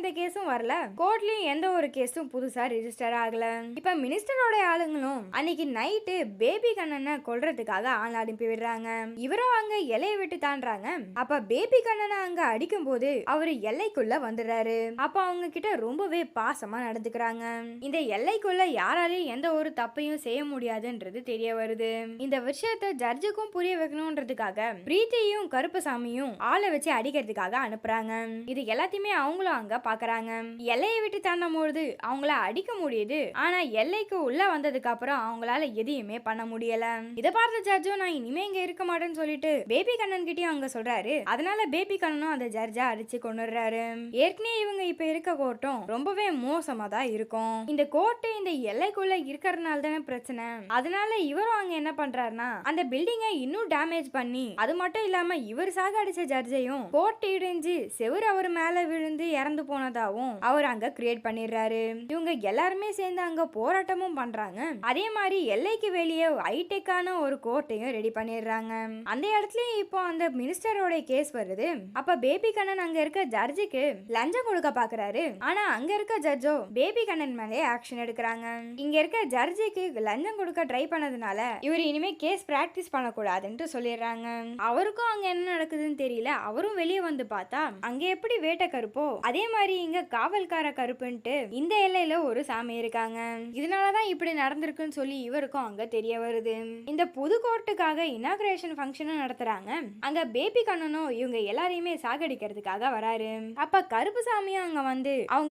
எந்த கேஸும் வரல, கோர்ட்லயும் எந்த ஒரு கேஸும் புதுசா ரிஜிஸ்டர் ஆகல. இப்ப மினிஸ்டரோட ஆளுங்களும் அன்னைக்கு நைட்டு பேபி கண்ணனை கொல்றதுக்காக ஆள் அனுப்பி விடுறாங்க. இவரும் அங்க எல்லையை விட்டு தாண்டாங்க. அப்ப பேபி கண்ணனை அங்க அடிக்கும் போது அவரு எல்லைக்குள்ள வந்துடுறாரு. அப்ப அவங்க கிட்ட ரொம்பவே பாசமா நடந்துக்கிறாங்க. இந்த எல்லைக்குள்ள யாராலையும் எந்த ஒரு தப்பையும் செய்ய முடியாதுன்றது தெரிய வருது. இந்த விஷயத்த ஜட்ஜுக்கும் புரிய வைக்கணும்ன்றதுக்காக பிரீத்தியும் கருப்பசாமியும் ஆளை வச்சு அடிக்கிறதுக்காக அனுப்புறாங்க. இது எல்லாத்தையுமே அவங்களும் அங்க பாக்குறாங்க. எல்லையை விட்டு தாண்டும் போது அவங்கள அடிக்க முடியுது, ஆனா எல்லைக்கு உள்ள வந்ததுக்கு அப்புறம் அவங்களால எதையுமே பண்ண முடியல. இதை பார்த்த ஜட்ஜும் நான் இனிமே இங்க இருக்க மாட்டேன்னு சொல்லிட்டு பேபி கண்ணன் கிட்டயும் அங்க சொல்றாரு. அதனால பேபி கண்ணனும் அந்த ஜட்ஜா அடிச்சு கொண்டுறாரு. ஏற்கனவே இவங்க இப்ப இருக்க கோர்ட்டும் ரொம்பவே மோசமா தான் இருக்கும். இந்த கோர்ட்டு இந்த எல்லைக்குள்ள இருக்கிறதுனால தானே பிரச்சனை. அதனால இவரும் அங்க என்ன பண்றாருன்னா அந்த பில்டிங்கை இன்னும் டேமேஜ் பண்ணி, அது மட்டும் இல்லாம இவர் சாக அடிச்ச ஜட்ஜையும் கோர்ட் இடிஞ்சு செவுரு அவர் மேல விழுந்து இறந்து போனதாவும் அவர் அங்க கிரியேட் பண்ணிடுறாரு. இவங்க எல்லாருமே சேர்ந்து அங்க போராட்டமும் பண்றாங்க. அதே மாதிரி எல்லைக்கு வெளியே ஹைடெக்கான ஒரு கோர்ட்டையும் ரெடி பண்ணிடுறாங்க. அந்த இடத்துலயும் இப்போ அந்த மினிஸ்டரோட கேஸ் வருது. அப்ப பேபி கண்ணன் அங்க இருக்க ஜட்ஜுக்கு லஞ்சம் கொடுக்க பாக்குறாரு. ஆனா அங்க இருக்க ஜட்ஜோ பேபி கண்ணன் மேலே ஆக்ஷன் எடுக்கிறாங்க. இங்க இருக்க ஜட்ஜுக்கு லஞ்சம் கொடுக்க ட்ரை பண்ணதுனால இவர் இனிமே கேஸ் பிராக்டிஸ் பண்ணக்கூடாதுன்னு சொல்லிடுறாங்க. அவருக்கும் அங்க என்ன நடக்குதுன்னு தெரியல. அவரும் வெளியே வந்து பார்த்தா அங்க எப்படி வேட்டை கருப்போ அதே மாதிரி இங்க காவல்கார கருப்புன்ட்டு இந்த எல்லையில ஒரு சாமி இருக்காங்க. இதனாலதான் இப்படி நடந்திருக்குன்னு சொல்லி இவருக்கும் அங்க தெரிய வருது. இந்த புது கோர்ட்டுக்காக இனாகிரேஷன் ஃபங்க்ஷனும் நடத்துறாங்க. அங்க பேபி கண்ணனும் இவங்க எல்லாரையுமே சாகடிக்கிறதுக்காக வராரு. அப்ப கருப்பு சாமியும் அங்க வந்து அவங்க